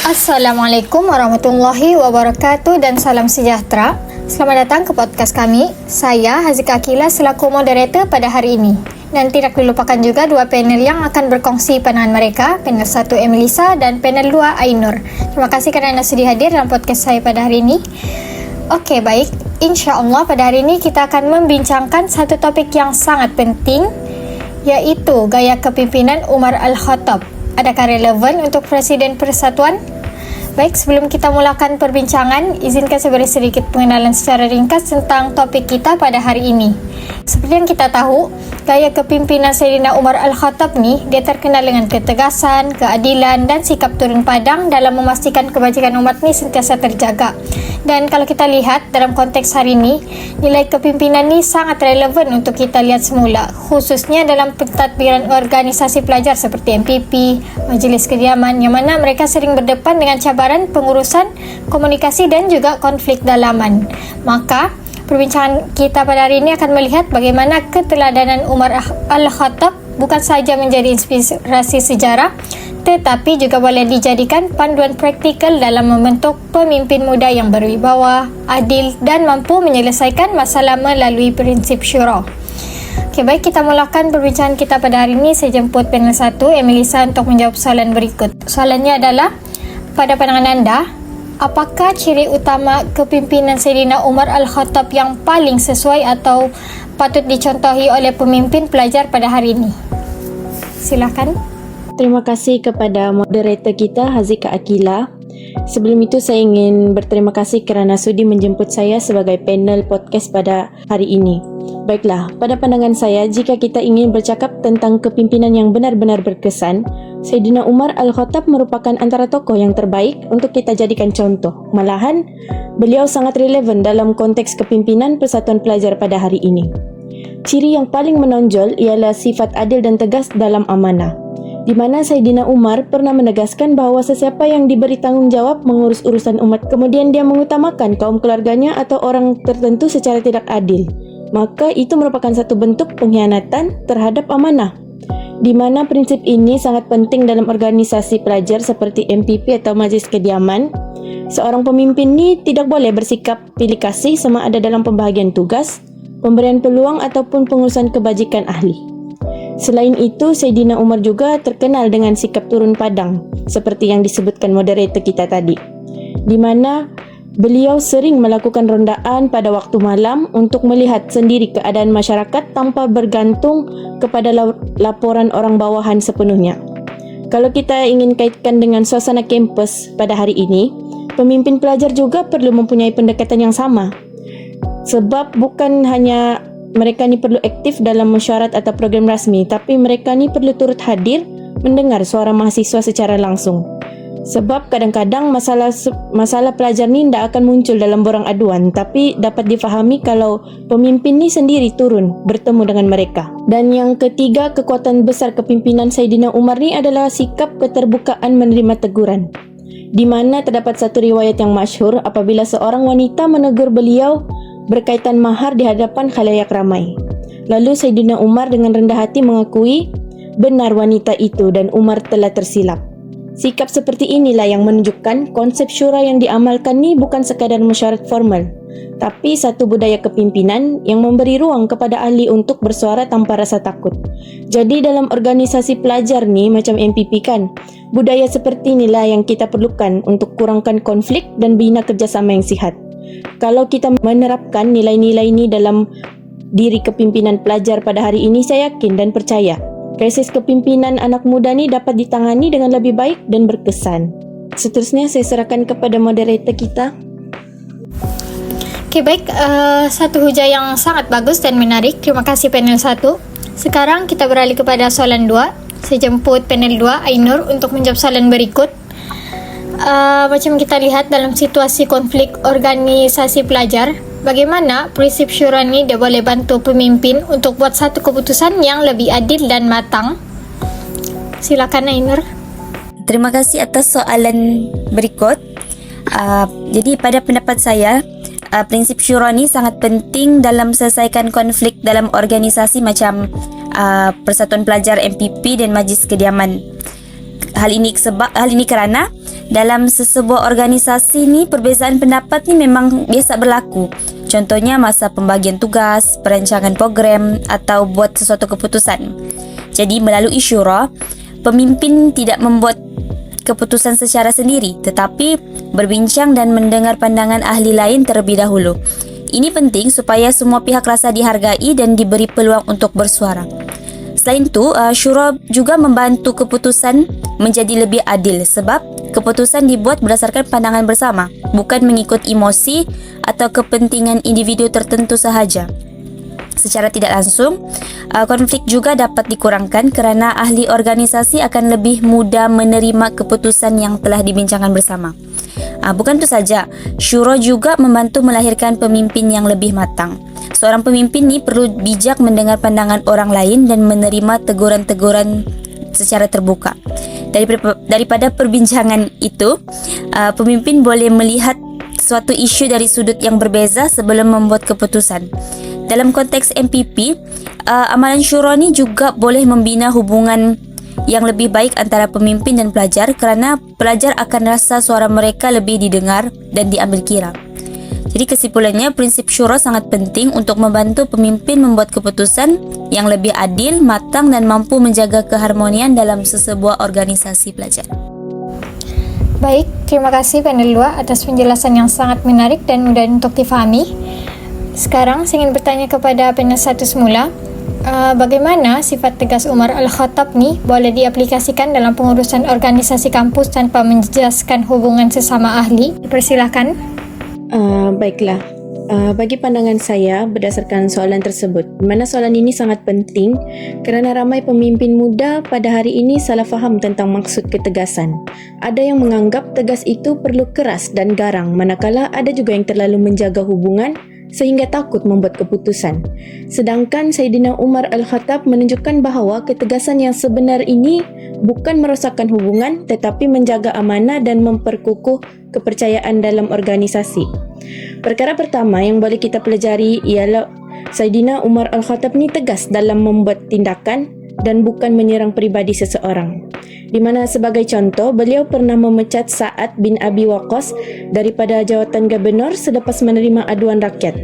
Assalamualaikum warahmatullahi wabarakatuh dan salam sejahtera. Selamat datang ke podcast kami. Saya Hazika Akila selaku moderator pada hari ini. Dan tidak dilupakan juga dua panel yang akan berkongsi pandangan mereka, panel 1 Emelisa dan panel 2 Ainur. Terima kasih kerana sudi hadir dalam podcast saya pada hari ini. Okey, baik. InsyaAllah pada hari ini kita akan membincangkan satu topik yang sangat penting, iaitu gaya kepimpinan Umar Al-Khattab. Adakah relevan untuk Presiden Persatuan? Baik, sebelum kita mulakan perbincangan, izinkan saya beri sedikit pengenalan secara ringkas tentang topik kita pada hari ini. Seperti yang kita tahu, gaya kepimpinan Sayyidina Umar Al-Khattab ni, dia terkenal dengan ketegasan, keadilan dan sikap turun padang dalam memastikan kebajikan umat ni sentiasa terjaga. Dan kalau kita lihat dalam konteks hari ini, nilai kepimpinan ni sangat relevan untuk kita lihat semula, khususnya dalam pentadbiran organisasi pelajar seperti MPP, Majlis Kediaman, yang mana mereka sering berdepan dengan cabaran pengurusan, komunikasi dan juga konflik dalaman. Maka, perbincangan kita pada hari ini akan melihat bagaimana keteladanan Umar Al-Khattab bukan saja menjadi inspirasi sejarah, tetapi juga boleh dijadikan panduan praktikal dalam membentuk pemimpin muda yang berwibawa, adil dan mampu menyelesaikan masalah melalui prinsip syura. Okey, baik, kita mulakan perbincangan kita pada hari ini. Saya jemput panel 1 Emelisa untuk menjawab soalan berikut. Soalannya adalah, pada pandangan anda, apakah ciri utama kepimpinan Sayyidina Umar Al-Khattab yang paling sesuai atau patut dicontohi oleh pemimpin pelajar pada hari ini? Silakan. Terima kasih kepada moderator kita Hazika Akila. Sebelum itu saya ingin berterima kasih kerana sudi menjemput saya sebagai panel podcast pada hari ini. Baiklah, pada pandangan saya, jika kita ingin bercakap tentang kepimpinan yang benar-benar berkesan, Sayyidina Umar Al-Khattab merupakan antara tokoh yang terbaik untuk kita jadikan contoh. Malahan, beliau sangat relevan dalam konteks kepimpinan Persatuan Pelajar pada hari ini. Ciri yang paling menonjol ialah sifat adil dan tegas dalam amanah, di mana Sayyidina Umar pernah menegaskan bahawa sesiapa yang diberi tanggungjawab mengurus urusan umat kemudian dia mengutamakan kaum keluarganya atau orang tertentu secara tidak adil, maka itu merupakan satu bentuk pengkhianatan terhadap amanah, di mana prinsip ini sangat penting dalam organisasi pelajar seperti MPP atau Majlis Kediaman. Seorang pemimpin ni tidak boleh bersikap pilih kasih sama ada dalam pembahagian tugas, pemberian peluang ataupun pengurusan kebajikan ahli. Selain itu, Sayyidina Umar juga terkenal dengan sikap turun padang seperti yang disebutkan moderator kita tadi, di mana beliau sering melakukan rondaan pada waktu malam untuk melihat sendiri keadaan masyarakat tanpa bergantung kepada laporan orang bawahan sepenuhnya. Kalau kita ingin kaitkan dengan suasana kampus pada hari ini, pemimpin pelajar juga perlu mempunyai pendekatan yang sama. Sebab bukan hanya mereka ni perlu aktif dalam mesyuarat atau program rasmi, tapi mereka ni perlu turut hadir mendengar suara mahasiswa secara langsung. Sebab kadang-kadang masalah pelajar ni tidak akan muncul dalam borang aduan, tapi dapat difahami kalau pemimpin ni sendiri turun bertemu dengan mereka. Dan yang ketiga, kekuatan besar kepimpinan Sayyidina Umar ni adalah sikap keterbukaan menerima teguran, di mana terdapat satu riwayat yang masyhur apabila seorang wanita menegur beliau berkaitan mahar di hadapan khalayak ramai. Lalu Sayyidina Umar dengan rendah hati mengakui benar wanita itu dan Umar telah tersilap. Sikap seperti inilah yang menunjukkan konsep syura yang diamalkan ni bukan sekadar mesyuarat formal, tapi satu budaya kepimpinan yang memberi ruang kepada ahli untuk bersuara tanpa rasa takut. Jadi dalam organisasi pelajar ni macam MPP kan, budaya seperti inilah yang kita perlukan untuk kurangkan konflik dan bina kerjasama yang sihat. Kalau kita menerapkan nilai-nilai ini dalam diri kepimpinan pelajar pada hari ini, saya yakin dan percaya krisis kepimpinan anak muda ni dapat ditangani dengan lebih baik dan berkesan. Seterusnya saya serahkan kepada moderator kita. Okey, baik, satu hujah yang sangat bagus dan menarik. Terima kasih panel 1. Sekarang kita beralih kepada soalan 2. Saya jemput panel 2 Ainur untuk menjawab soalan berikut. Macam kita lihat dalam situasi konflik organisasi pelajar, bagaimana prinsip syura ni dia boleh bantu pemimpin untuk buat satu keputusan yang lebih adil dan matang? Silakan Ainur. Terima kasih atas soalan berikut. Jadi pada pendapat saya, prinsip syura ni sangat penting dalam selesaikan konflik dalam organisasi macam Persatuan Pelajar MPP dan Majlis Kediaman. Hal ini kerana dalam sesebuah organisasi ni perbezaan pendapat ni memang biasa berlaku. Contohnya masa pembagian tugas, perancangan program atau buat sesuatu keputusan. Jadi melalui syura, pemimpin tidak membuat keputusan secara sendiri tetapi berbincang dan mendengar pandangan ahli lain terlebih dahulu. Ini penting supaya semua pihak rasa dihargai dan diberi peluang untuk bersuara. Selain itu, syura juga membantu keputusan menjadi lebih adil sebab keputusan dibuat berdasarkan pandangan bersama, bukan mengikut emosi atau kepentingan individu tertentu sahaja. Secara tidak langsung, konflik juga dapat dikurangkan kerana ahli organisasi akan lebih mudah menerima keputusan yang telah dibincangkan bersama. Bukan itu saja, syura juga membantu melahirkan pemimpin yang lebih matang. Seorang pemimpin ni perlu bijak mendengar pandangan orang lain dan menerima teguran-teguran secara terbuka. Daripada perbincangan itu, pemimpin boleh melihat suatu isu dari sudut yang berbeza sebelum membuat keputusan. Dalam konteks MPP, amalan syura ni juga boleh membina hubungan yang lebih baik antara pemimpin dan pelajar kerana pelajar akan rasa suara mereka lebih didengar dan diambil kira. Jadi kesimpulannya, prinsip syura sangat penting untuk membantu pemimpin membuat keputusan yang lebih adil, matang dan mampu menjaga keharmonian dalam sesebuah organisasi pelajar. Baik, terima kasih panel 2 atas penjelasan yang sangat menarik dan mudah untuk difahami. Sekarang saya ingin bertanya kepada panel 1 semula. Bagaimana sifat tegas Umar Al-Khattab ni boleh diaplikasikan dalam pengurusan organisasi kampus tanpa menjejaskan hubungan sesama ahli? Dipersilakan. Baiklah, bagi pandangan saya berdasarkan soalan tersebut, di mana soalan ini sangat penting kerana ramai pemimpin muda pada hari ini salah faham tentang maksud ketegasan. Ada yang menganggap tegas itu perlu keras dan garang, manakala ada juga yang terlalu menjaga hubungan sehingga takut membuat keputusan. Sedangkan Saidina Umar Al-Khattab menunjukkan bahawa ketegasan yang sebenar ini bukan merosakkan hubungan tetapi menjaga amanah dan memperkukuh kepercayaan dalam organisasi. Perkara pertama yang boleh kita pelajari ialah Saidina Umar Al-Khattab ni tegas dalam membuat tindakan dan bukan menyerang peribadi seseorang. Di mana sebagai contoh, beliau pernah memecat Sa'ad bin Abi Waqqas daripada jawatan gubernur selepas menerima aduan rakyat.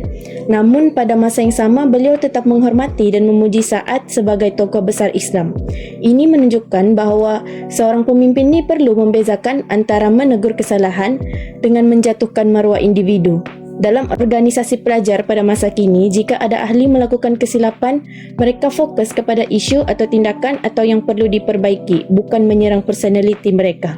Namun pada masa yang sama, beliau tetap menghormati dan memuji Sa'ad sebagai tokoh besar Islam. Ini menunjukkan bahawa seorang pemimpin ni perlu membezakan antara menegur kesalahan dengan menjatuhkan maruah individu. Dalam organisasi pelajar pada masa kini, jika ada ahli melakukan kesilapan, mereka fokus kepada isu atau tindakan atau yang perlu diperbaiki, bukan menyerang personaliti mereka.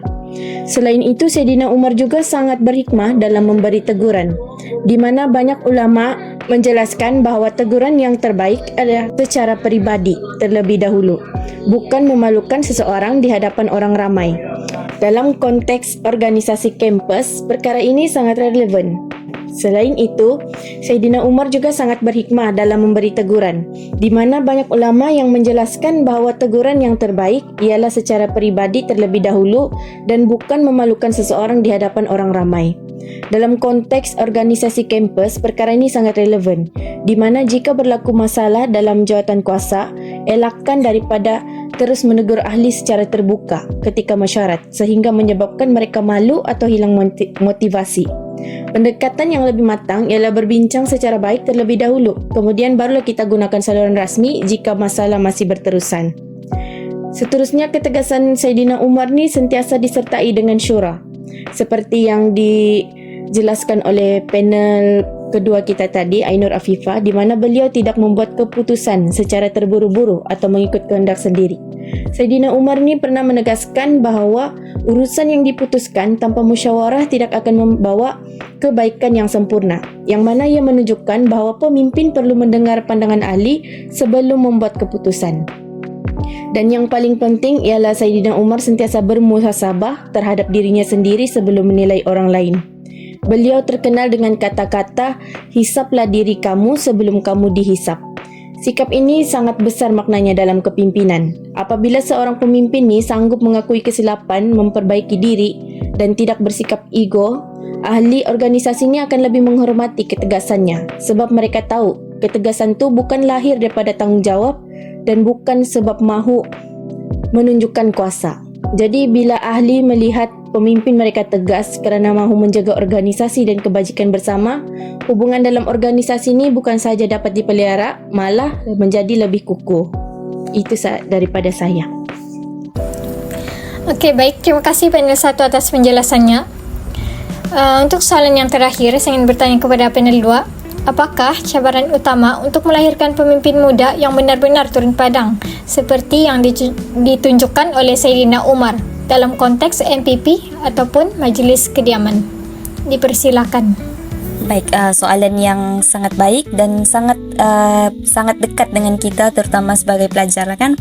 Selain itu, Saidina Umar juga sangat berhikmah dalam memberi teguran, di mana banyak ulama menjelaskan bahawa teguran yang terbaik adalah secara peribadi terlebih dahulu, bukan memalukan seseorang di hadapan orang ramai. Dalam konteks organisasi kampus, perkara ini sangat relevan. Selain itu, Saidina Umar juga sangat berhikmah dalam memberi teguran, di mana banyak ulama yang menjelaskan bahawa teguran yang terbaik ialah secara peribadi terlebih dahulu dan bukan memalukan seseorang di hadapan orang ramai. Dalam konteks organisasi kampus, perkara ini sangat relevan, di mana jika berlaku masalah dalam jawatan kuasa, elakkan daripada terus menegur ahli secara terbuka ketika mesyuarat sehingga menyebabkan mereka malu atau hilang motivasi. Pendekatan yang lebih matang ialah berbincang secara baik terlebih dahulu, kemudian barulah kita gunakan saluran rasmi jika masalah masih berterusan. Seterusnya, ketegasan Saidina Umar ni sentiasa disertai dengan syura, seperti yang dijelaskan oleh panel kedua kita tadi, Ainur Afifah, di mana beliau tidak membuat keputusan secara terburu-buru atau mengikut kehendak sendiri. Saidina Umar ni pernah menegaskan bahawa urusan yang diputuskan tanpa musyawarah tidak akan membawa kebaikan yang sempurna, yang mana ia menunjukkan bahawa pemimpin perlu mendengar pandangan ahli sebelum membuat keputusan. Dan yang paling penting ialah Saidina Umar sentiasa bermuhasabah terhadap dirinya sendiri sebelum menilai orang lain. Beliau terkenal dengan kata-kata, "Hisaplah diri kamu sebelum kamu dihisap." Sikap ini sangat besar maknanya dalam kepimpinan. Apabila seorang pemimpin ni sanggup mengakui kesilapan, memperbaiki diri dan tidak bersikap ego, ahli organisasi ini akan lebih menghormati ketegasannya sebab mereka tahu ketegasan tu bukan lahir daripada tanggungjawab dan bukan sebab mahu menunjukkan kuasa. Jadi bila ahli melihat pemimpin mereka tegas kerana mahu menjaga organisasi dan kebajikan bersama, hubungan dalam organisasi ini bukan sahaja dapat dipelihara, malah menjadi lebih kukuh. Itu daripada saya. Okey, baik. Terima kasih panel 1 atas penjelasannya. Untuk soalan yang terakhir, saya ingin bertanya kepada panel 2. Apakah cabaran utama untuk melahirkan pemimpin muda yang benar-benar turun padang seperti yang ditunjukkan oleh Saidina Umar dalam konteks MPP ataupun Majlis Kediaman? Dipersilakan. Baik, soalan yang sangat baik dan sangat dekat dengan kita, terutama sebagai pelajar, kan?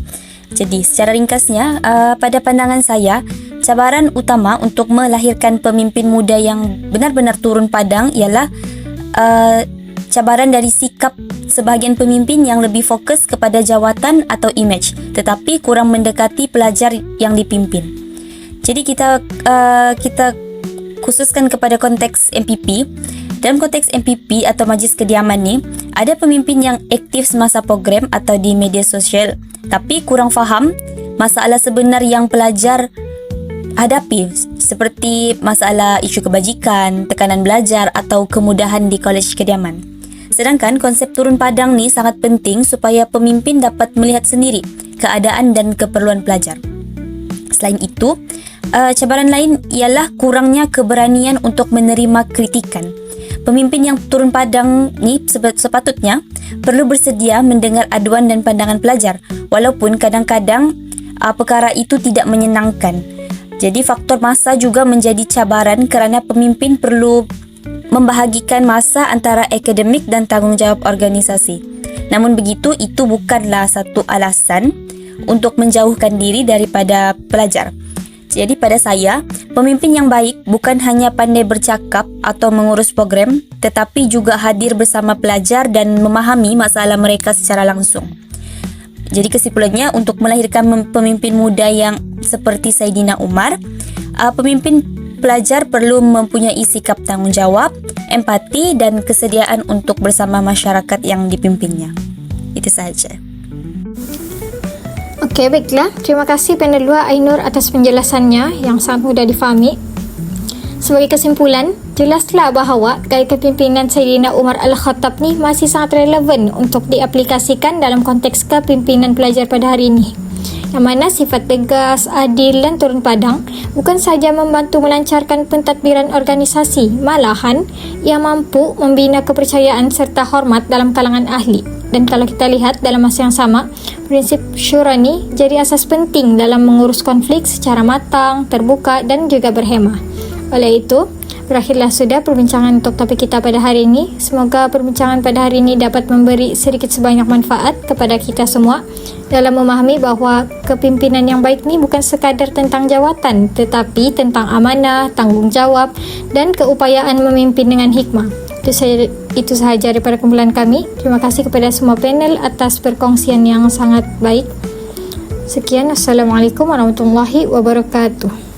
Jadi secara ringkasnya, pada pandangan saya, cabaran utama untuk melahirkan pemimpin muda yang benar-benar turun padang ialah cabaran dari sikap sebahagian pemimpin yang lebih fokus kepada jawatan atau image, tetapi kurang mendekati pelajar yang dipimpin. Jadi kita khususkan kepada konteks MPP. Dalam konteks MPP atau Majlis Kediaman ni, ada pemimpin yang aktif semasa program atau di media sosial, tapi kurang faham masalah sebenar yang pelajar hadapi, seperti masalah isu kebajikan, tekanan belajar atau kemudahan di Kolej Kediaman. Sedangkan konsep turun padang ni sangat penting supaya pemimpin dapat melihat sendiri keadaan dan keperluan pelajar. Selain itu, cabaran lain ialah kurangnya keberanian untuk menerima kritikan. Pemimpin yang turun padang ni sepatutnya perlu bersedia mendengar aduan dan pandangan pelajar, walaupun kadang-kadang perkara itu tidak menyenangkan. Jadi faktor masa juga menjadi cabaran kerana pemimpin perlu membahagikan masa antara akademik dan tanggungjawab organisasi. Namun begitu, itu bukanlah satu alasan untuk menjauhkan diri daripada pelajar. Jadi pada saya, pemimpin yang baik bukan hanya pandai bercakap atau mengurus program, tetapi juga hadir bersama pelajar dan memahami masalah mereka secara langsung. Jadi kesimpulannya, untuk melahirkan pemimpin muda yang seperti Saidina Umar, pemimpin pelajar perlu mempunyai sikap tanggungjawab, empati dan kesediaan untuk bersama masyarakat yang dipimpinnya. Itu sahaja. Okey, baiklah. Terima kasih panel 2 Ainur atas penjelasannya yang sangat mudah difahami. Sebagai kesimpulan, jelaslah bahawa gaya kepimpinan Saidina Umar Al-Khattab ni masih sangat relevan untuk diaplikasikan dalam konteks kepimpinan pelajar pada hari ini. Yang mana sifat tegas, adil dan turun padang bukan sahaja membantu melancarkan pentadbiran organisasi, malahan ia mampu membina kepercayaan serta hormat dalam kalangan ahli. Dan kalau kita lihat dalam masa yang sama, prinsip syura ni jadi asas penting dalam mengurus konflik secara matang, terbuka dan juga berhemah. Oleh itu, berakhirlah sudah perbincangan untuk topik kita pada hari ini. Semoga perbincangan pada hari ini dapat memberi sedikit sebanyak manfaat kepada kita semua dalam memahami bahawa kepimpinan yang baik ni bukan sekadar tentang jawatan, tetapi tentang amanah, tanggungjawab dan keupayaan memimpin dengan hikmah. Itu sahaja daripada kumpulan kami. Terima kasih kepada semua panel atas perkongsian yang sangat baik. Sekian, Assalamualaikum warahmatullahi wabarakatuh.